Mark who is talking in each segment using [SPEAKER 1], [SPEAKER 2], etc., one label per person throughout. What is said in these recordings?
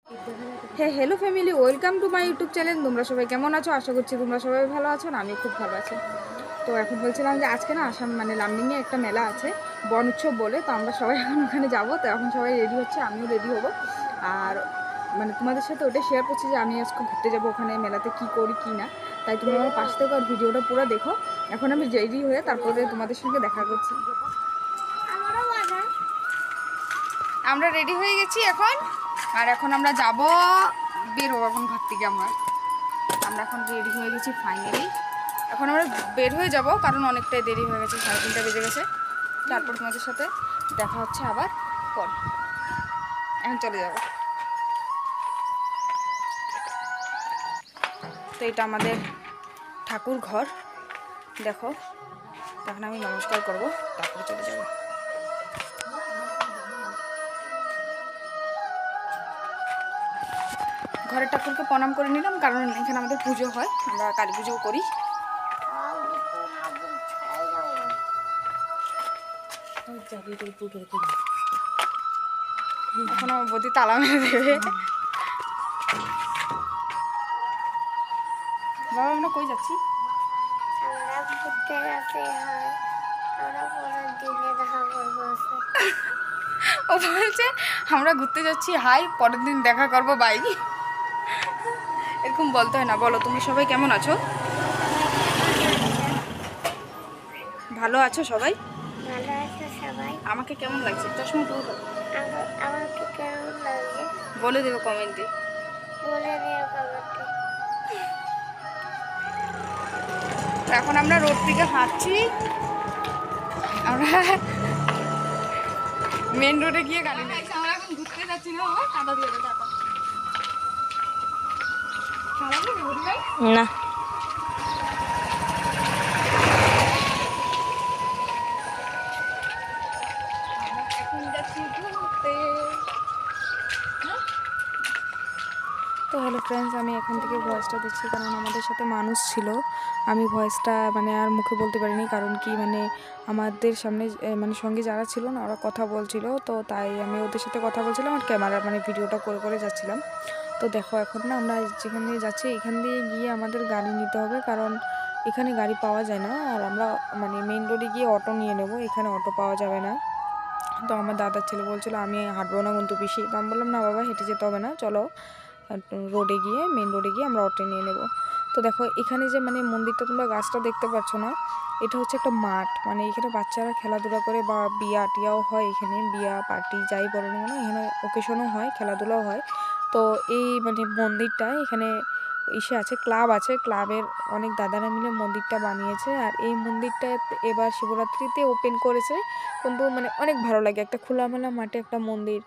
[SPEAKER 1] হ্যাঁ, hello family, welcome to my YouTube channel. তোমরা সবাই কেমন আছো? আশা করছি তোমরা সবাই ভালো আছো। আমি খুব ভালো আছি। তো এখন বলছিলাম যে আজকে না আসাম মানে লামডিংয়ে একটা মেলা আছে, বন উৎসব বলে। তো আমরা সবাই এখন ওখানে যাবো। তো এখন সবাই রেডি হচ্ছে, আমিও রেডি হবো। আর মানে তোমাদের সাথে ওটা শেয়ার করছি যে আমি আজকে ঘুরতে যাবো ওখানে মেলাতে, কী করি কী না। তাই তোমরা আমার পাশ থেকে আর ভিডিওটা পুরো দেখো। এখন আমি রেডি হয়ে তারপরে তোমাদের সঙ্গে দেখা করছি। আমরা রেডি হয়ে গেছি এখন। আর এখন আমরা যাব, বের হবো এখন ঘর থেকে। আমরা এখন রেডি হয়ে গেছি ফাইনালি। এখন আমরা বের হয়ে যাব, কারণ অনেকটাই দেরি হয়ে গেছে, 3:30 বেজে গেছে। তারপর তোমাদের সাথে দেখা হচ্ছে আবার পর। এখন চলে যাব। তো এটা আমাদের ঠাকুর ঘর, দেখো। তখন আমি নমস্কার করব, তারপরে চলে যাব। ঘরের ঠাকুরকে প্রণাম করে নিলাম, কারণ এখানে আমাদের পুজো হয়, আমরা কালী পুজোও করি। এখন আমার বৌদি তালা মেরে দেবে। বাবা, আমরা কই যাচ্ছি? ও বলছে আমরা ঘুরতে যাচ্ছি, হাই, পরের দিন দেখা করবো, বাই। এরকম বলতে হয় না। বলো, তুমি সবাই কেমন আছো? ভালো আছো সবাই?
[SPEAKER 2] ভালো আছে সবাই।
[SPEAKER 1] আমাকে কেমন লাগছে? চশমা পুরো
[SPEAKER 2] আমাকে কেমন লাগে
[SPEAKER 1] বলে দেবো কমেন্টে।
[SPEAKER 2] বলে দিও কমেন্টে।
[SPEAKER 1] এখন আমরা রোড থেকে হাঁটছি। আমরা মেন রোডে গিয়ে গাড়ি নেই। আমরা এখন ঘুরতে যাচ্ছি না, টাটা দিয়ে টাটা।
[SPEAKER 2] না,
[SPEAKER 1] এখন যাচ্ছি ঘুরতে। তো হ্যালো ফ্রেন্ডস, আমি এখান থেকে ভয়েসটা দিচ্ছি কারণ আমাদের সাথে মানুষ ছিল। আমি ভয়েসটা মানে আর মুখে বলতে পারিনি, কারণ কি মানে আমাদের সামনে মানে সঙ্গে যারা ছিল না, ওরা কথা বলছিল। তো তাই আমি ওদের সাথে কথা বলছিলাম আর ক্যামেরা মানে ভিডিওটা করে করে যাচ্ছিলাম। তো দেখো, এখন না আমরা যেখান দিয়ে যাচ্ছি এখান দিয়ে গিয়ে আমাদের গাড়ি নিতে হবে, কারণ এখানে গাড়ি পাওয়া যায় না। আর আমরা মানে মেইন রোডে গিয়ে অটো নিয়ে নেব, এখানে অটো পাওয়া যাবে না। তো আমার দাদার ছেলে বলছিল আমি হাঁটবো না কিন্তু পিসি। তো আমি বললাম না বাবা, হেঁটে যেতে হবে না, চলো রোডে গিয়ে মেন রোডে গিয়ে আমরা অটো নিয়ে নেব। তো দেখো, এখানে যে মানে মন্দিরটা, তোমরা গাছটা দেখতে পাচ্ছ না, এটা হচ্ছে একটা মাঠ। মানে এখানে বাচ্চারা খেলাধুলা করে, বা বিয়া টিয়াও হয় এখানে, বিয়া পার্টি যাই বলো না কেন, এখানে ওকেশনও হয়, খেলাধুলাও হয়। তো এই মানে মন্দিরটা এখানে ইসে আছে, ক্লাব আছে, ক্লাবের অনেক দাদারা মিলে মন্দিরটা বানিয়েছে। আর এই মন্দিরটা এবার শিবরাত্রিতে ওপেন করেছে। কিন্তু মানে অনেক ভালো লাগে, একটা খোলামেলা মাঠে একটা মন্দির,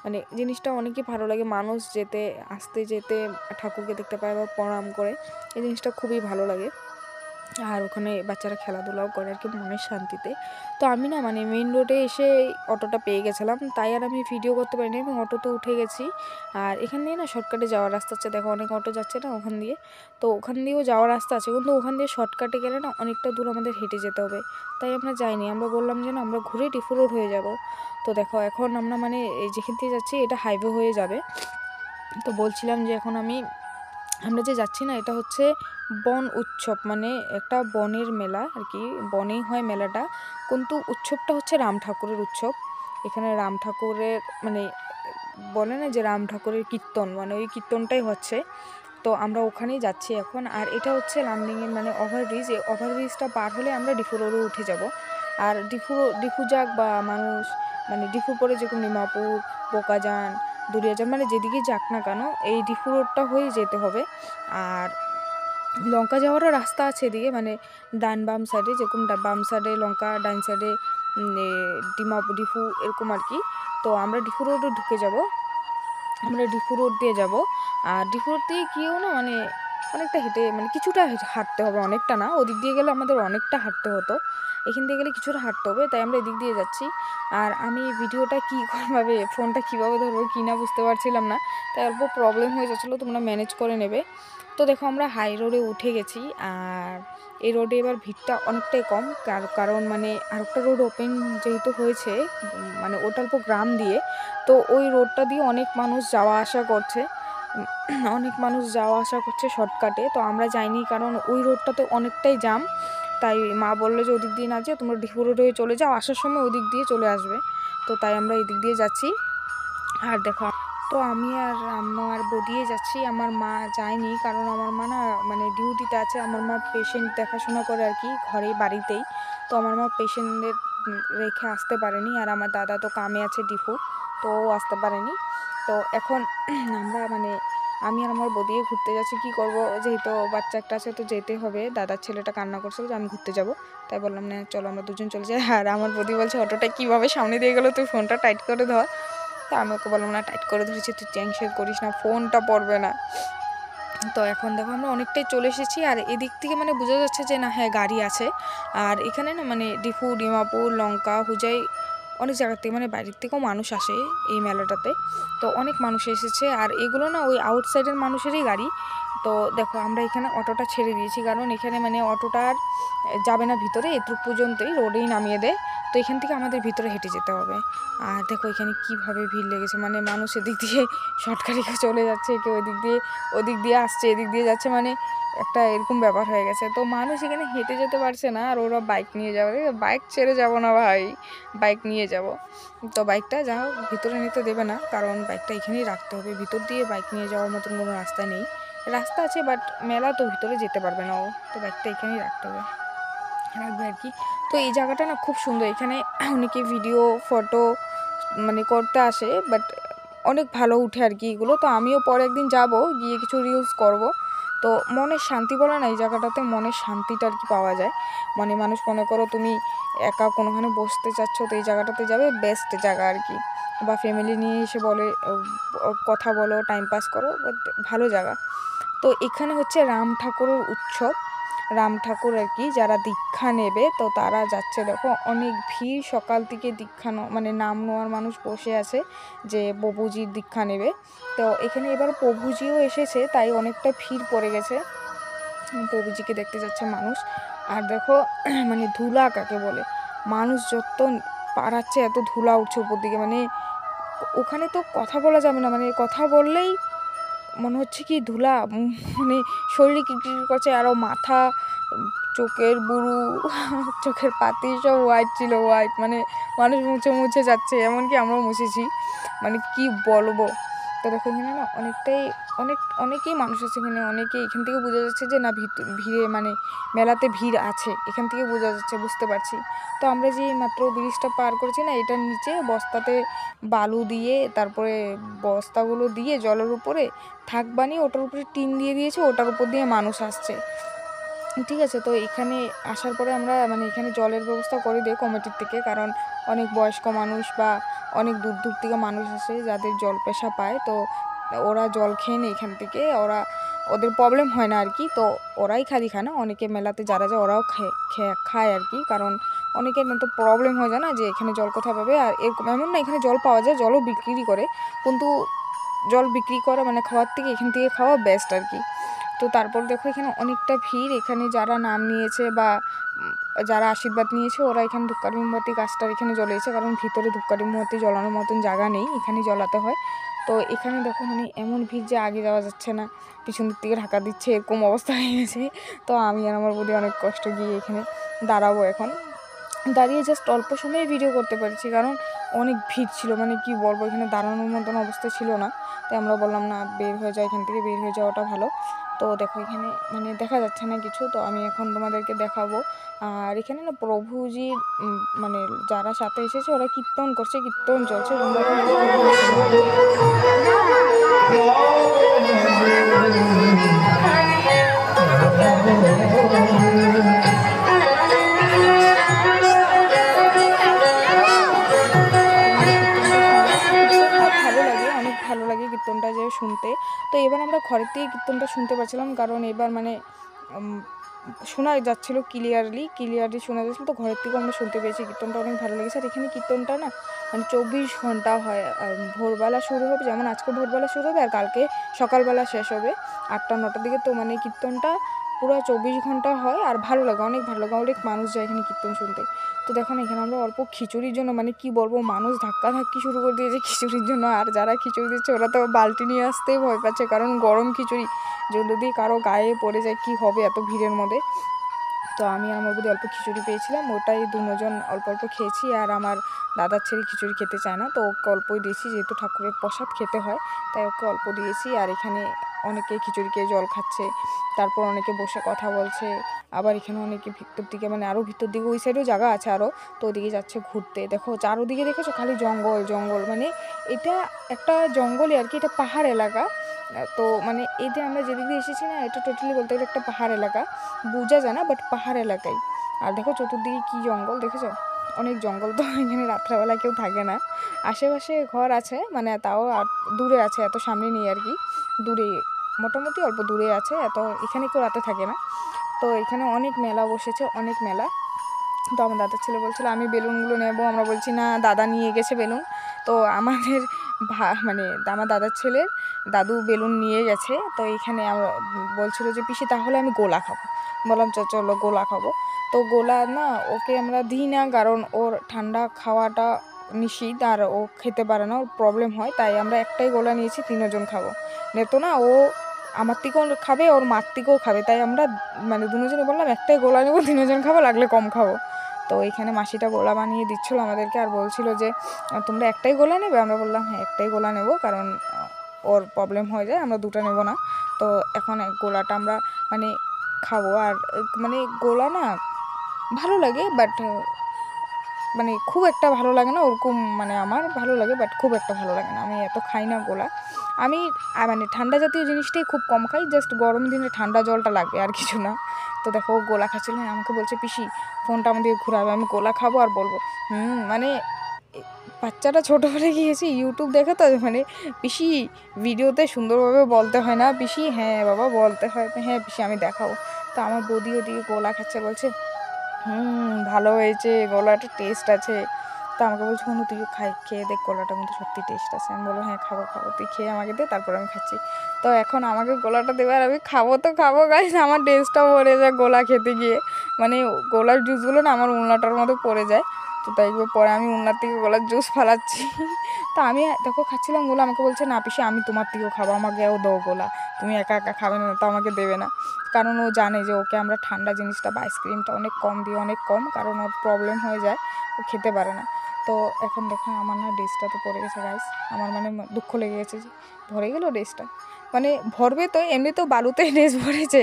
[SPEAKER 1] মানে জিনিসটা অনেকই ভালো লাগে। মানুষ যেতে আসতে যেতে ঠাকুরকে দেখতে পায় বা প্রণাম করে, এই জিনিসটা খুবই ভালো লাগে। আর ওখানে বাচ্চারা খেলাধুলাও করে আর কি, মনের শান্তিতে। তো আমি না মানে মেইন রোডে এসে অটোটা পেয়ে গেছিলাম, তাই আর আমি ভিডিও করতে পারিনি, আমি অটোতে উঠে গেছি। আর এখান দিয়ে না শর্টকাটে যাওয়ার রাস্তা আছে, দেখো অনেক অটো যাচ্ছে না ওখান দিয়ে। তো ওখান দিয়েও যাওয়ার রাস্তা আছে, কিন্তু ওখান দিয়ে শর্টকাটে গেলে না অনেকটা দূর আমাদের হেঁটে যেতে হবে। তাই আমরা যাইনি, আমরা বললাম যে না, আমরা ঘুরে ডিফু রোড হয়ে যাব। তো দেখো, এখন আমরা মানে যেখান দিয়ে যাচ্ছি এটা হাইওয়ে হয়ে যাবে। তো বলছিলাম যে এখন আমরা যে যাচ্ছি না, এটা হচ্ছে বন উৎসব, মানে একটা বনের মেলা আর কি, বনেই হয় মেলাটা। কিন্তু উৎসবটা হচ্ছে রাম ঠাকুরের উৎসব। এখানে রাম ঠাকুরের মানে বলে না যে রাম ঠাকুরের কীর্তন, মানে ওই কীর্তনটাই হচ্ছে। তো আমরা ওখানেই যাচ্ছি এখন। আর এটা হচ্ছে লামডিংয়ের মানে ওভারব্রিজ, এই ওভারব্রিজটা পার হলে আমরা ডিফু রোডে উঠে যাব। আর ডিফু যাক বা মানুষ মানে ডিফুর পরে যে কোনো নিমাপুর, বোকাজান, দুলিয়াজান, মানে যেদিকে যাক না কেন এই ডিফু রোডটা হয়ে যেতে হবে। আর লঙ্কা যাওয়ারও রাস্তা আছে এদিকে, মানে ডান বাম সাইডে, যেরকম বাম সাইডে লঙ্কা, ডান সাইডে ডিফু, এরকম আর কি। তো আমরা ডিফু রোডে ঢুকে যাব, আমরা ডিফু রোড দিয়ে যাব। আর ডিফু রোড দিয়ে গিয়েও না মানে অনেকটা হেঁটে, মানে কিছুটা হাঁটতে হবে, অনেকটা না, ওদিক দিয়ে গেলে আমাদের অনেকটা হাঁটতে হতো। এখান থেকে গেলে কিছুটা হাঁটতে হবে, তাই আমরা এদিক দিয়ে যাচ্ছি। আর আমি ভিডিওটা কীভাবে ফোনটা কীভাবে ধরবো কি না বুঝতে পারছিলাম না, তাই অল্প প্রবলেম হয়ে যাচ্ছিলো, তোমরা ম্যানেজ করে নেবে। তো দেখো আমরা হাই রোডে উঠে গেছি। আর এই রোডে এবার ভিড়টা অনেকটাই কম, কারণ মানে আরেকটা রোড ওপেন যেহেতু হয়েছে, মানে ওটা অল্প গ্রাম দিয়ে, তো ওই রোডটা দিয়ে অনেক মানুষ যাওয়া আসা করছে, অনেক মানুষ যাওয়া আসা করছে শর্টকাটে। তো আমরা যাইনি কারণ ওই রোডটাতে অনেকটাই জাম, তাই মা বললো যে ওদিক দিয়ে না যেয়ে তোমরা ডিপো রোডে চলে যাও, আসার সময় ওদিক দিয়ে চলে আসবে। তো তাই আমরা এদিক দিয়ে যাচ্ছি। আর দেখো, তো আমি আর আম্মা আর বদিয়ে যাচ্ছি, আমার মা যায়নি কারণ আমার মা না মানে ডিউটিতে আছে। আমার মা পেশেন্ট দেখাশোনা করে আর কি, ঘরেই বাড়িতেই। তো আমার মা পেশেন্টদের রেখে আসতে পারেনি, আর আমার দাদা তো কামে আছে ডিপো, তো ও আসতে পারেনি। তো এখন আমরা মানে আমি আর আমার বদিয়ে ঘুরতে যাচ্ছি। কি করব, যেহেতু বাচ্চা একটা আছে তো যেতে হবে। দাদার ছেলেটা কান্না করছিল যে আমি ঘুরতে যাব, তাই বললাম না চলো আমরা দুজন চলে যাই। আর আমার বদি বলছে অটোটা কীভাবে সামনে দিয়ে গেলো, তুই ফোনটা টাইট করে ধর। তো আমি ওকে বললাম না টাইট করে ধরেছি, তুই টেনশন করিস না, ফোনটা পড়বে না। তো এখন দেখো আমরা অনেকটাই চলে এসেছি। আর এদিক থেকে মানে বোঝা যাচ্ছে যে না হ্যাঁ গাড়ি আছে। আর এখানে না মানে ডিফু, ডিমাপুর, লঙ্কা, হুজাই অনেক জায়গার থেকে মানে বাইরের থেকেও মানুষ আসে এই মেলাটাতে। তো অনেক মানুষ এসেছে, আর এগুলো না ওই আউটসাইডের মানুষেরই গাড়ি। তো দেখো আমরা এখানে অটোটা ছেড়ে দিয়েছি, কারণ এখানে মানে অটোটা আর যাবে না ভিতরে, এটুকু পর্যন্তই রোডেই নামিয়ে দেয়। তো এখান থেকে আমাদের ভিতরে হেঁটে যেতে হবে। আর দেখো এখানে কীভাবে ভিড় লেগেছে, মানে মানুষ এদিক দিয়ে শর্টকাটে চলে যাচ্ছে, কেউ ওদিক দিয়ে আসছে, এদিক দিয়ে যাচ্ছে, মানে একটা এরকম ব্যাপার হয়ে গেছে। তো মানুষ এখানে হেঁটে যেতে পারছে না, আর ওরা বাইক নিয়ে যাবে। বাইক ছেড়ে যাব না ভাই, বাইক নিয়ে যাব। তো বাইকটা যা হোক ভিতরে নিতে দেবে না, কারণ বাইকটা এখানেই রাখতে হবে। ভিতর দিয়ে বাইক নিয়ে যাওয়ার মতন কোনো রাস্তা নেই, রাস্তা আছে বাট মেলা তো ভিতরে যেতে পারবে না ও, তো বাইকটা এখানেই রাখতে হবে, রাখবে আর কি। তো এই জায়গাটা না খুব সুন্দর, এখানে অনেকে ভিডিও ফটো মানে করতে আসে, বাট অনেক ভালো উঠে আর কি এগুলো। তো আমিও পরে একদিন যাব, গিয়ে কিছু রিলস করব। তো মনের শান্তি বলে না, এই জায়গাটাতে মনের শান্তিটা আর কি পাওয়া যায়। মানে মানুষ মনে করো তুমি একা কোনোখানে বসতে চাচ্ছ, তো এই জায়গাটাতে যাবে, বেস্ট জায়গা আর কি। বা ফ্যামিলি নিয়ে এসে বলে কথা বলো, টাইম পাস করো, বাট ভালো জায়গা। তো এখানে হচ্ছে রাম ঠাকুরের উৎসব, রাম ঠাকুর আর কি যারা দীক্ষা নেবে, তো তারা যাচ্ছে। দেখো অনেক ভিড়, সকাল থেকে দীক্ষা মানে নাম নেওয়ার মানুষ বসে আছে যে প্রভুজির দীক্ষা নেবে। তো এখানে এবার প্রভুজিও এসেছে, তাই অনেকটা ভিড় পড়ে গেছে, প্রভুজিকে দেখতে যাচ্ছে মানুষ। আর দেখো মানে ধুলা কাকে বলে, মানুষ যত পাড়াচ্ছে এত ধুলা উঠছে উপর দিকে, মানে ওখানে তো কথা বলা যাবে না, মানে কথা বললেই মনে হচ্ছে কি ধুলা মানে শরীরে কিরকির করছে। আরও মাথা, চোখের বুরু, চোখের পাতি সব হোয়াইট ছিল, হোয়াইট, মানে মানুষ মুছে মুছে যাচ্ছে, এমনকি আমরাও মুছেছি, মানে কি বলবো। তো দেখো এখানে না অনেকেই মানুষ আছে এখানে, অনেকেই এখান থেকে বোঝা যাচ্ছে যে না ভিড়ে মানে মেলাতে ভিড় আছে, এখান থেকে বোঝা যাচ্ছে, বুঝতে পারছি। তো আমরা যে মাত্র ব্রিজটা পার করেছি না, এটার নিচে বস্তাতে বালু দিয়ে, তারপরে বস্তাগুলো দিয়ে জলের উপরে থাক বানিয়ে ওটার উপরে টিন দিয়ে দিয়েছে, ওটার উপর দিয়ে মানুষ আসছে, ঠিক আছে। তো এখানে আসার পরে আমরা মানে এখানে জলের ব্যবস্থা করে দিই কমিটির থেকে, কারণ অনেক বয়স্ক মানুষ বা অনেক দূর দূর থেকে মানুষ আসে যাদের জল পেশা পায়, তো ওরা জল খেয়ে নেয় এখান থেকে, ওদের প্রবলেম হয় না আর কি। তো ওরাই খালি খায় না, অনেকে মেলাতে যারা যায় ওরাও খায় আর কি, কারণ অনেকের তো প্রবলেম হয়ে যায় না যে এখানে জল কোথায় পাবে। আর এরকম এমন না, এখানে জল পাওয়া যায়, জলও বিক্রি করে, কিন্তু জল বিক্রি করা মানে খাওয়ার থেকে এখান থেকে খাওয়া বেস্ট আর কি। তো তারপর দেখো এখানে অনেকটা ভিড়, এখানে যারা নাম নিয়েছে বা যারা আশীর্বাদ নিয়েছে ওরা এখানে ধূপকাঠি মোমবাতি গাছটার এখানে জ্বলিয়েছে, কারণ ভিতরে ধূপকাঠি মোমবাতি জ্বলানোর মতন জায়গা নেই, এখানে জ্বলাতে হয়। তো এখানে দেখো মানে এমন ভিড় যে আগে যাওয়া যাচ্ছে না, পিছন দিক থেকে ঢাকা দিচ্ছে, এরকম অবস্থা হয়ে গেছে। তো আমি আর আমার বোধহয় অনেক কষ্ট গিয়ে এখানে দাঁড়াবো, এখন দাঁড়িয়ে জাস্ট অল্প সময়ে ভিডিও করতে পারছি, কারণ অনেক ভিড় ছিল, মানে কি বলবো এখানে দাঁড়ানোর মতন অবস্থা ছিল না। তাই আমরা বললাম না বের হয়ে যাও, এখান থেকে বের হয়ে যাওয়াটা ভালো। তো দেখো এখানে মানে দেখা যাচ্ছে না কিছু, তো আমি এখন তোমাদেরকে দেখাবো। আর এখানে না প্রভুজির মানে যারা সাথে এসেছে ওরা কীর্তন করছে, কীর্তন চলছে, তোমরা ভালো লাগে কীর্তনটা যে শুনতে। তো এবার আমরা ঘরের থেকে কীর্তনটা শুনতে পাচ্ছিলাম, কারণ এবার মানে শোনা যাচ্ছিল ক্লিয়ারলি শোনা যাচ্ছিলো, তো ঘরের থেকে আমরা শুনতে পেয়েছি। কীর্তনটা অনেক ভালো লেগেছে। আর এখানে কীর্তনটা না মানে 24 ঘন্টা হয়। ভোরবেলা শুরু হবে, যেমন আজকে ভোরবেলা শুরু হবে আর কালকে সকালবেলা শেষ হবে 8টা-9টার দিকে। তো মানে কীর্তনটা পুরো 24 ঘন্টা হয় আর ভালো লাগে, অনেক ভালো লাগে। অনেক মানুষ যায় এখানে কীর্তন শুনতে। তো দেখো না, এখানে আমরা অল্প খিচুড়ির জন্য মানে কি বলবো, মানুষ ধাক্কাধাক্কি শুরু করে দিয়েছে খিচুড়ির জন্য। আর যারা খিচুড়ি দিচ্ছে ওরা তো বালতি নিয়ে আসতেই ভয় পাচ্ছে, কারণ গরম খিচুড়ি যদি কারো গায়ে পড়ে যায় কি হবে এত ভিড়ের মধ্যে। তো আমি আর আমার বৌদি অল্প খিচুড়ি পেয়েছিলাম, ওটাই দুজন অল্প অল্প খেয়েছি। আর আমার দাদার ছেলে খিচুড়ি খেতে চায় না, তো ওকে অল্পই দিয়েছি, যেহেতু ঠাকুরের প্রসাদ খেতে হয় তাই ওকে অল্প দিয়েছি। আর এখানে অনেকে খিচুড়ি খেয়ে জল খাচ্ছে, তারপর অনেকে বসে কথা বলছে। আবার এখানে অনেকে ভিতর দিকে মানে আরও ভিতর দিকে ওই সাইডেও জায়গা আছে আরও, তো ওদিকে যাচ্ছে ঘুরতে। দেখো চারোদিকে দেখেছো খালি জঙ্গল জঙ্গল, মানে এটা একটা জঙ্গলই আর কি, এটা পাহাড় এলাকা। তো মানে এই যে আমরা যেদিক দিয়ে এসেছি না, এটা টোটালি বলতে গেলে একটা পাহাড় এলাকা, বোঝা যায় না বাট পাহাড় এলাকায়। আর দেখো চতুর্দিকে কি জঙ্গল, দেখেছো অনেক জঙ্গল। তো এখানে রাত্রেবেলা কেউ থাকে না, আশেপাশে ঘর আছে মানে তাও দূরে আছে, এত সামনে নেই আর কি, দূরে মোটামুটি অল্প দূরে আছে, এত এখানে কেউ রাতে থাকে না। তো এখানে অনেক মেলা বসেছে, অনেক মেলা। তো আমার দাদার ছেলে বলছিল আমি বেলুনগুলো নেবো, আমরা বলছি না, দাদা নিয়ে গেছে বেলুন। তো আমাদের মানে আমার দাদার ছেলের দাদু বেলুন নিয়ে গেছে। তো এইখানে আমরা বলছিল যে পিসি তাহলে আমি গোলা খাবো, বললাম চলো গোলা খাবো। তো গোলা না ওকে আমরা দিই না, কারণ ওর ঠান্ডা খাওয়াটা নিষিদ্ধ আর ও খেতে পারে না, ওর প্রবলেম হয়, তাই আমরা একটাই গোলা নিয়েছি, 3জন খাবো। তো না ও আমার থেকেও খাবে, ওর মার থেকেও খাবে, তাই আমরা মানে দুজনে বললাম একটাই গোলা নেবো, 3জন খাবো, লাগলে কম খাবো। তো এইখানে মাসিটা গোলা বানিয়ে দিচ্ছিলো আমাদেরকে আর বলছিল যে তোমরা একটাই গোলা নেবে, আমরা বললাম হ্যাঁ একটাই গোলা নেব, কারণ ওর প্রবলেম হয়ে যায়, আমরা দুটো নেব না। তো এখন গোলাটা আমরা মানে খাবো। আর মানে গোলা না ভালো লাগে, বাট মানে খুব একটা ভালো লাগে না ওরকম, মানে আমার ভালো লাগে বাট খুব একটা ভালো লাগে না, আমি এত খাই না গোলা। আমি মানে ঠান্ডা জাতীয় জিনিসটাই খুব কম খাই, জাস্ট গরম দিনে ঠান্ডা জলটা লাগবে আর কিছু না। তো দেখো গোলা খাচ্ছিল, আমাকে বলছে পিসি ফোনটা আমাদের ঘুরাবে, আমি গোলা খাবো আর বলবো মানে বাচ্চাটা ছোটো হয়ে গিয়েছে, ইউটিউব দেখে তো মানে পিসি ভিডিওতে সুন্দরভাবে বলতে হয় না পিসি, হ্যাঁ বাবা বলতে হয়, হ্যাঁ পিসি আমি দেখাবো। তো আমার বৌদি ওদিকে গোলা খাচ্ছে, বলছে ভালো হয়েছে, গলাটা টেস্ট আছে। তো আমাকে বলছে কোনো তুই খেয়ে দেখ গলাটার মধ্যে সত্যি টেস্ট আছে। আমি বলবো হ্যাঁ খাবো, তুই খেয়ে আমাকে দে, তারপর আমি খাচ্ছি। তো এখন আমাকে গোলাটা দেবে আর আমি খাবো, তো খাবো গাইস, আমার টেস্টটাও পড়ে যায় গোলা খেতে গিয়ে, মানে গোলার জুসগুলো না আমার উনলাটার মধ্যে পড়ে যায়। তো তাই পরে আমি উনলার থেকে গোলার জুস ফালাচ্ছি। তো আমি দেখো খাচ্ছিলাম গোলা, আমাকে বলছে না পিসি আমি তোমার থেকেও খাবো, আমাকেও দাও গোলা, তুমি একা একা খাবে না, তো আমাকে দেবে না। কারণ ও জানে যে ওকে আমরা ঠান্ডা জিনিসটা বা আইসক্রিমটা অনেক কম দিই, অনেক কম, কারণ ওর প্রবলেম হয়ে যায়, ও খেতে পারে না। তো এখন দেখো আমার না ড্রেসটা তো পড়ে গেছে গাইস, আমার মানে দুঃখ লেগে গেছে যে ভরে গেল ড্রেসটা, মানে ভরবে তো এমনিতেও বালুতে ড্রেস ভরেছে,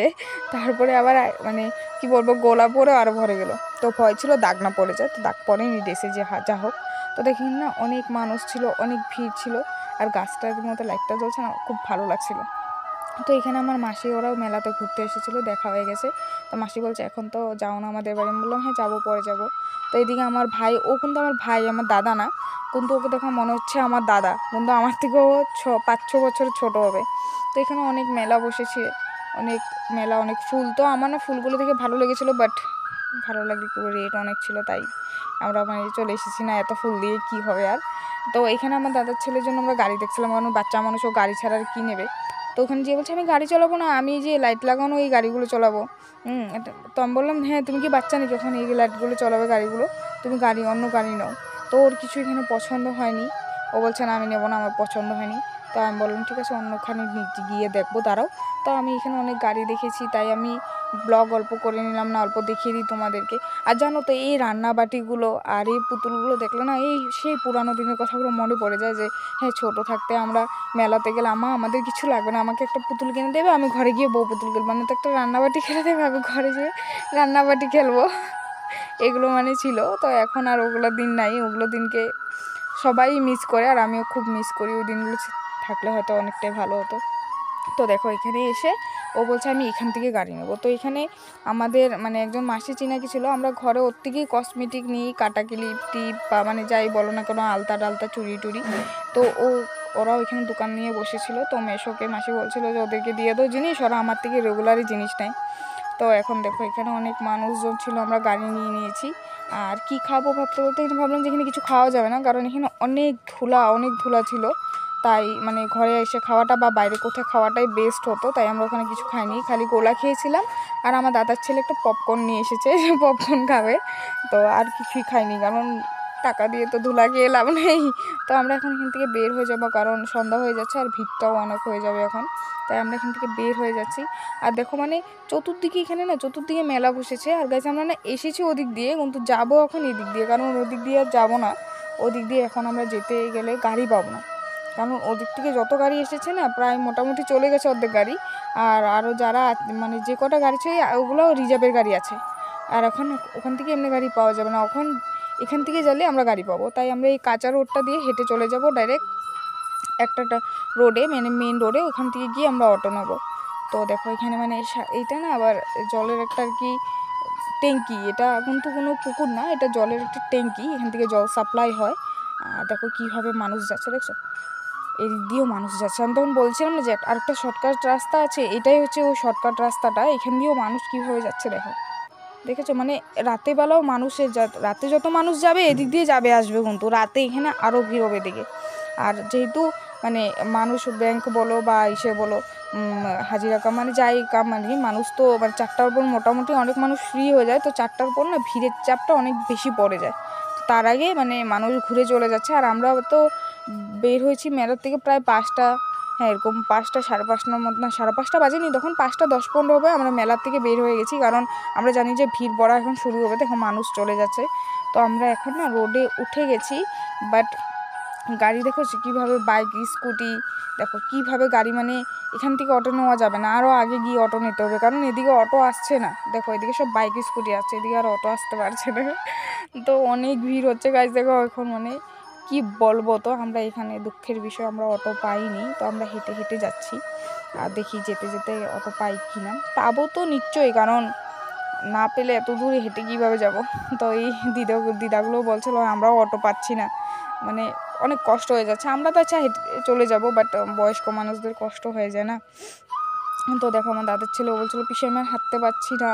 [SPEAKER 1] তারপরে আবার মানে কি বলবো গোলা পরে আরও ভরে গেল। তো ভয় ছিল দাগ না পড়ে যায়, তো দাগ পড়েনি ড্রেসে, যে যা হোক। তো দেখি না অনেক মানুষ ছিল, অনেক ভিড় ছিল, আর গাছটার মতো লাইটটা জ্বলছে না, খুব ভালো লাগছিল। তো এখানে আমার মাসি ওরাও মেলাতে ঘুরতে এসেছিলো, দেখা হয়ে গেছে। তো মাসি বলছে এখন তো যাও না আমাদের বাড়ি, আমি বললাম হ্যাঁ যাবো, পরে যাবো। তো এইদিকে আমার ভাই, ও কিন্তু আমার ভাই, আমার দাদা না, কিন্তু ওকে দেখা মনে হচ্ছে আমার দাদা, কিন্তু আমার থেকেও 5-6 বছর ছোটো হবে। তো এখানে অনেক মেলা বসেছে, অনেক মেলা, অনেক ফুল। তো আমার না ফুলগুলো দেখে ভালো লেগেছিলো, বাট ভালো লাগে রেট অনেক ছিল, তাই আমরা মানে চলে এসেছি, না এত ফুল দিয়ে কী হবে আর। তো এখানে আমার দাদার ছেলের জন্য আমরা গাড়ি দেখছিলাম, কারণ বাচ্চা মানুষ, ও গাড়ি ছাড়া আর কী নেবে। তো ওখানে যেয়ে বলছে আমি গাড়ি চালাবো না, আমি যে লাইট লাগানো এই গাড়িগুলো চালাবো। তো আমি বললাম হ্যাঁ তুমি কি বাচ্চা নাকি, ওখানে এই লাইটগুলো চালাবে গাড়িগুলো, তুমি অন্য গাড়ি নাও। তো ওর কিছু এখানে পছন্দ হয়নি, ও বলছে না আমি নেবো না, আমার পছন্দ হয়নি। তো আমি বললাম ঠিক আছে অন্যখানে গিয়ে দেখবো, দাঁড়াও। তো আমি এখানে অনেক গাড়ি দেখেছি, তাই আমি ব্লগ অল্প করে নিলাম, না অল্প দেখিয়ে দিই তোমাদেরকে। আর জানো তো এই রান্নাবাটিগুলো আর এই পুতুলগুলো দেখলে না এই সেই পুরানো দিনের কথাগুলো মনে পড়ে যায়, যে হ্যাঁ ছোটো থাকতে আমরা মেলাতে গেলে আমাদের কিছু লাগবে না, আমাকে একটা পুতুল কিনে দেবে, আমি ঘরে গিয়ে বউ পুতুল খেলবো, মানে তো একটা রান্নাবাটি খেলে দেবে, আমি ঘরে যেয়ে রান্নাবাটি খেলবো। এগুলো মানে ছিল। তো এখন আর ওগুলো দিন নাই, ওগুলো দিনকে সবাই মিস করে, আর আমিও খুব মিস করি, ওই দিনগুলো থাকলে হয়তো অনেকটাই ভালো হতো। তো দেখো এখানে এসে ও বলছে আমি এখান থেকে গাড়ি নেবো। তো এখানে আমাদের মানে একজন মাসি চিনাকি ছিল, আমরা ঘরে ওর থেকেই কসমেটিক নিই, কাটা ক্লিপ টিপ বা মানে যাই বলো না কোনো, আলতা টালতা চুড়ি টুড়ি। তো ওরাও এখানে দোকান নিয়ে বসেছিল। তো মেশোকে মাসি বলছিল যে ওদেরকে দিয়ে দাও জিনিস, ওরা আমার থেকে রেগুলারই জিনিস নেয়। তো এখন দেখো এখানে অনেক মানুষজন ছিল, আমরা গাড়ি নিয়ে নিয়েছি। আর কি খাবো ভাবতে ভাবতে এখানে ভাবলাম যে এখানে কিছু খাওয়া যাবে না, কারণ এখানে অনেক ধুলা ছিল। তাই মানে ঘরে এসে খাওয়াটা বা বাইরে কোথায় খাওয়াটাই বেস্ট হতো, তাই আমরা ওখানে কিছু খাইনি, খালি গোলা খেয়েছিলাম। আর আমার দাদার ছেলে একটা পপকর্ন নিয়ে এসেছে, পপকর্ন খাবে। তো আর কিছুই খাইনি, কারণ টাকা দিয়ে তো ধুলা খেয়ে লাভ নেই। তো আমরা এখন এখান থেকে বের হয়ে যাবো, কারণ সন্ধ্যা হয়ে যাচ্ছে আর ভিড়টাও অনেক হয়ে যাবে এখন। তাই আমরা এখান থেকে বের হয়ে যাচ্ছি। আর দেখো মানে চতুর্দিকে এখানে না চতুর্দিকে মেলা বসেছে। আর গাছ আমরা না এসেছি ওদিক দিয়ে, কিন্তু যাবো এখন এদিক দিয়ে, কারণ ওদিক দিয়ে আর যাবো না। ওদিক দিয়ে এখন আমরা যেতে গেলে গাড়ি পাবো না, কারণ ওদিক থেকে যত গাড়ি এসেছে না প্রায় মোটামুটি চলে গেছে অর্ধেক গাড়ি। আর আরও যারা মানে যে কটা গাড়ি ছিল ওগুলো রিজার্ভের গাড়ি আছে। আর এখন ওখান থেকে এমনি গাড়ি পাওয়া যাবে না, এখন এখান থেকে গেলে আমরা গাড়ি পাবো। তাই আমরা এই কাঁচা রোডটা দিয়ে হেঁটে চলে যাব ডাইরেক্ট একটা রোডে, মানে মেন রোডে, ওখান থেকে গিয়ে আমরা অটো নেব। তো দেখো এখানে মানে এইটা না আবার জলের একটা আর কি ট্যাঙ্কি, এটা কিন্তু কোনো পুকুর না, এটা জলের একটা ট্যাঙ্কি, এখান থেকে জল সাপ্লাই হয়। আর দেখো কীভাবে মানুষ যাচ্ছে, দেখছো এদিক দিয়েও মানুষ যাচ্ছে। আমি তখন বলছিলাম না যে আরেকটা শর্টকাট রাস্তা আছে, এটাই হচ্ছে ওই শর্টকাট রাস্তাটা, এখান দিয়েও মানুষ কীভাবে যাচ্ছে দেখো, দেখেছো মানে রাতে বেলাও মানুষের রাতে যত মানুষ যাবে এদিক দিয়ে যাবে আসবে, কিন্তু রাতে এখানে আরও ভিড় হবে এদিকে। আর যেহেতু মানে মানুষ ব্যাংক বলো বা ইসে বলো হাজিরা কাম মানে যাই কাম মানে মানুষ তো মানে 4টার পর মোটামুটি অনেক মানুষ ফ্রি হয়ে যায়, তো 4টার পর না ভিড়ের চাপটা অনেক বেশি পড়ে যায়। তার আগে মানে মানুষ ঘুরে চলে যাচ্ছে। আর আমরা তো বের হয়েছি মেলার থেকে প্রায় 5টা, হ্যাঁ এরকম 5টা 5:30টার মধ্যে, না 5:30 বাজেনি, তখন 5:10-15 হবে আমরা মেলার থেকে বের হয়ে গেছি, কারণ আমরা জানি যে ভিড় পড়া এখন শুরু হবে, দেখো মানুষ চলে যাচ্ছে। তো আমরা এখন না রোডে উঠে গেছি, বাট গাড়ি দেখো কীভাবে বাইক স্কুটি দেখো কীভাবে গাড়ি, মানে এখান থেকে অটো নেওয়া যাবে না, আরও আগে গিয়ে অটো নিতে হবে, কারণ এদিকে অটো আসছে না। দেখো এদিকে সব বাইক স্কুটি আসছে, এদিকে আর অটো আসতে পারছে না। তো অনেক ভিড় হচ্ছে গাছ, দেখো এখন মানে কি বলবো। তো আমরা এখানে দুঃখের বিষয় আমরা অটো পাইনি, তো আমরা হেঁটে হেঁটে যাচ্ছি। আর দেখি যেতে যেতে অটো পাই কিনা, পাবো তো নিশ্চয়ই, কারণ না পেলে এত দূর হেঁটে কীভাবে যাব। তো এই দিদাগুলো বলছিল আমরাও অটো পাচ্ছি না, মানে অনেক কষ্ট হয়ে যাচ্ছে। আমরা তো আচ্ছা হেঁটে চলে যাব, বাট বয়স্ক মানুষদের কষ্ট হয়ে যায় না। তো দেখো আমার দাদার ছেলে বলছিল পিসি আমি আর হাঁটতে পারছি না,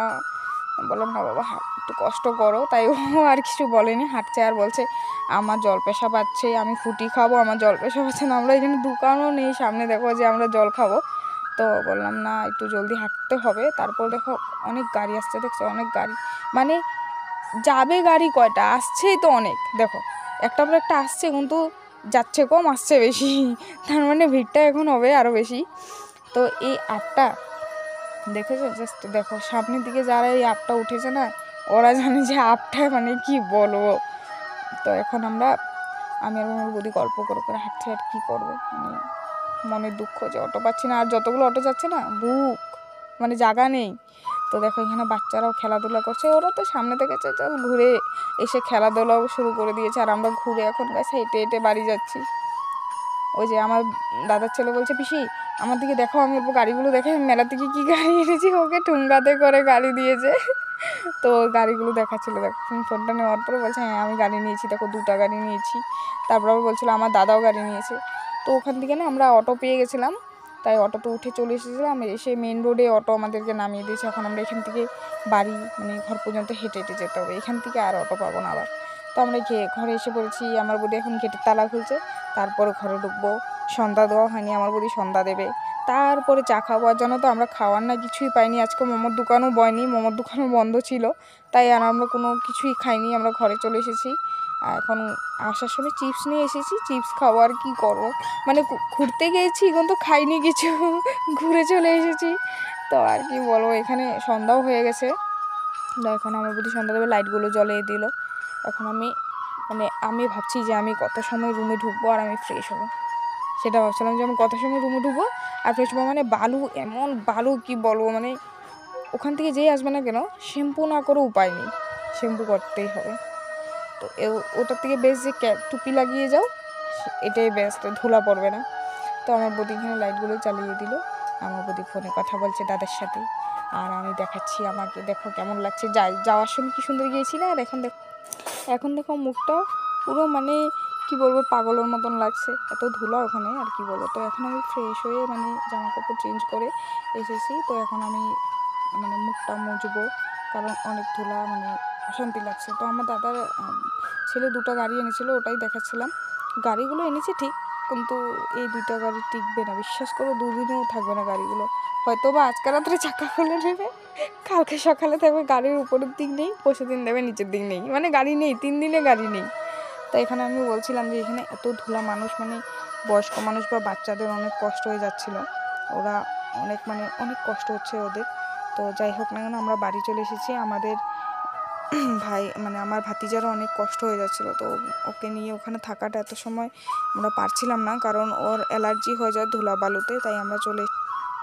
[SPEAKER 1] বললাম না বাবা একটু কষ্ট করো, তাই ও আর কিছু বলেনি, হাঁটছে আর বলছে আমার জল পেশা পাচ্ছে, আমি ফুটি খাবো, আমার জল পেশা পাচ্ছে না। আমরা এখানে দোকানও নেই সামনে, দেখো যে আমরা জল খাবো। তো বললাম না একটু জলদি হাঁটতে হবে। তারপর দেখো অনেক গাড়ি আসছে, দেখছো অনেক গাড়ি, মানে যাবে গাড়ি কয়টা, আসছেই তো অনেক, দেখো একটা পর একটা আসছে, কিন্তু যাচ্ছে কম আসছে বেশি, তার মানে ভিড়টা এখন হবে আরও বেশি। তো এই আপটা দেখেছো, জাস্ট দেখো সামনের দিকে যারা এই আপটা উঠেছে না, ওরা জানে যে আপটা মানে কি বলবো। তো এখন আমি আর আমার বৌদি গল্প করে করে হাঁটছি, আর কী করবো, মানে মনের দুঃখ যে অটো পাচ্ছি না, আর যতগুলো অটো যাচ্ছে না বুক, মানে জায়গা নেই। তো দেখো এখানে বাচ্চারাও খেলাধুলা করছে, ওরা তো সামনে থেকে ঘুরে এসে খেলাধুলাও শুরু করে দিয়েছে। আর আমরা ঘুরে এখন গাছে হেঁটে হেঁটে বাড়ি যাচ্ছি। ওই যে আমার দাদার ছেলে বলছে পিসি আমার দিকে দেখো, আমি অল্প গাড়িগুলো দেখে মেলা থেকে কী গাড়ি এনেছি, ওকে ঠুঙ্গাতে করে গাড়ি দিয়েছে। তো গাড়িগুলো দেখাচ্ছিলো, দেখো ফোনটা নেওয়ার পরে বলছে হ্যাঁ আমি গাড়ি নিয়েছি, দেখো 2টা গাড়ি নিয়েছি। তারপর আবার বলছিলো আমার দাদাও গাড়ি নিয়েছে। তো ওখান থেকে না আমরা অটো পেয়ে গেছিলাম, তাই অটোতে উঠে চলে এসেছিলাম, এসে মেন রোডে অটো আমাদেরকে নামিয়ে দিয়েছে। এখন আমরা এখান থেকে বাড়ি মানে ঘর পর্যন্ত হেঁটে হেঁটে যেতে হবে, এখান থেকে আর অটো পাবো না আবার। তো আমরা ঘরে এসে পড়েছি, আমার বৌদি এখন গেটের তালা খুলছে, তারপরে ঘরে ঢুকবো। সন্ধ্যা দেওয়া হয়নি, আমার বৌদি সন্ধ্যা দেবে, তারপরে চা খাওয়ার জন্য তো আমরা খাওয়ার না কিছুই পাইনি। আজকে মোমোর দোকানও বয়নি, মোমোর দোকানও বন্ধ ছিল, তাই আর আমরা কোনো কিছুই খাইনি, আমরা ঘরে চলে এসেছি। আর এখন আসার সময় চিপস নিয়ে এসেছি, চিপস খাবো, আর কী করবো, মানে ঘুরতে গিয়েছি কিন্তু খাইনি কিছু, ঘুরে চলে এসেছি। তো আর কি বলবো, এখানে সন্ধ্যাও হয়ে গেছে। এখন আমার বৌদি সন্ধ্যা দেবে, লাইটগুলো জ্বলিয়ে দিল। এখন আমি ভাবছি যে আমি কত সময় রুমে ঢুকবো আর আমি ফ্রেশ হবো, সেটা ভাবছিলাম যে আমি কত সময় রুমে ঢুকবো আর ফ্রেশ হবো। মানে বালু, এমন বালু কি বলবো, মানে ওখান থেকে যেই আসবে না কেন শ্যাম্পু না করে উপায় নেই, শ্যাম্পু করতেই হবে। তো ওটার থেকে বেশ যে টুপি লাগিয়ে যাও, এটাই বেস্ট, ধুলা পড়বে না। তো আমার বৌদি এখানে লাইটগুলো চালিয়ে দিল, আমার বৌদি ফোনে কথা বলছে দাদার সাথে, আর আমি দেখাচ্ছি আমাকে দেখো কেমন লাগছে। যাওয়ার সময় কি সুন্দর গিয়েছি না, আর এখন দেখো মুখটা পুরো মানে কি বলবো পাগলের মতন লাগছে, এত ধুলা ওখানে আর কি বলবো। তো এখন আমি ফ্রেশ হয়ে মানে জামা কাপড় চেঞ্জ করে এসেছি। তো এখন আমি মানে মুখটা মুছবো, কারণ অনেক ধুলা, মানে অশান্তি লাগছে। তো আমার দাদার ছেলে 2টা গাড়ি এনেছিল, ওটাই দেখাচ্ছিলাম। গাড়িগুলো এনেছে ঠিক, কিন্তু এই 2টা গাড়ি টিকবে না, বিশ্বাস করো 2 দিনেও থাকবে না গাড়িগুলো। হয়তো বা আজকে রাত্রে চাকা খুলে নেবে, কালকে সকালে থাকবে গাড়ির উপরের দিক নেই, পরশু দিন দেবে নিচের দিক নেই, মানে গাড়ি নেই, 3 দিনে গাড়ি নেই। তো এখানে আমি বলছিলাম যে এখানে এত ধুলা, মানুষ মানে বয়স্ক মানুষ বা বাচ্চাদের অনেক কষ্ট হয়ে যাচ্ছিল, ওরা অনেক মানে অনেক কষ্ট হচ্ছে ওদের। তো যাই হোক না কেন, আমরা বাড়ি চলে এসেছি। আমাদের ভাই মানে আমার ভাতিজারও অনেক কষ্ট হয়ে যাচ্ছিলো, তো ওকে নিয়ে ওখানে থাকাটা এত সময় আমরা পারছিলাম না, কারণ ওর অ্যালার্জি হয়ে যায় ধুলা বালুতে, তাই আমরা চলে।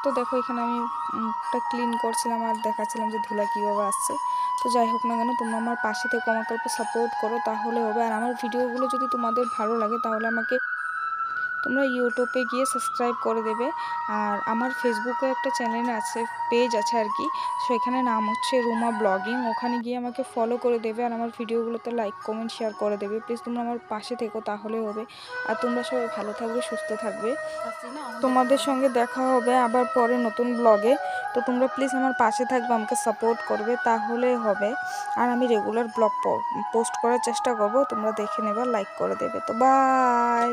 [SPEAKER 1] তো দেখো এখানে আমি মুখটা ক্লিন করছিলাম আর দেখাচ্ছিলাম যে ধুলা কীভাবে আসছে। তো যাই হোক না কেন, তোমরা আমার পাশে থেকে আমাকে একটু সাপোর্ট করো, তাহলে হবে। আর আমার ভিডিওগুলো যদি তোমাদের ভালো লাগে তাহলে আমাকে তোমরা ইউটিউবে গিয়ে সাবস্ক্রাইব করে দেবে। আর আমার ফেসবুকে একটা চ্যানেল আছে, পেজ আছে আর কি, সেখানে নাম হচ্ছে রুমা ব্লগিং, ওখানে গিয়ে আমাকে ফলো করে দেবে আর আমার ভিডিওগুলোতে লাইক কমেন্ট শেয়ার করে দেবে। প্লিজ তোমরা আমার পাশে থেকো, তাহলে হবে। আর তোমরা সবাই ভালো থাকবে, সুস্থ থাকবে। তোমাদের সঙ্গে দেখা হবে আবার পরে নতুন ব্লগে। তো তোমরা প্লিজ আমার পাশে থাকবে, আমাকে সাপোর্ট করবে, তাহলে হবে। আর আমি রেগুলার ব্লগ পোস্ট করার চেষ্টা করব, তোমরা দেখে নেবে, লাইক করে দেবে। তো বাই।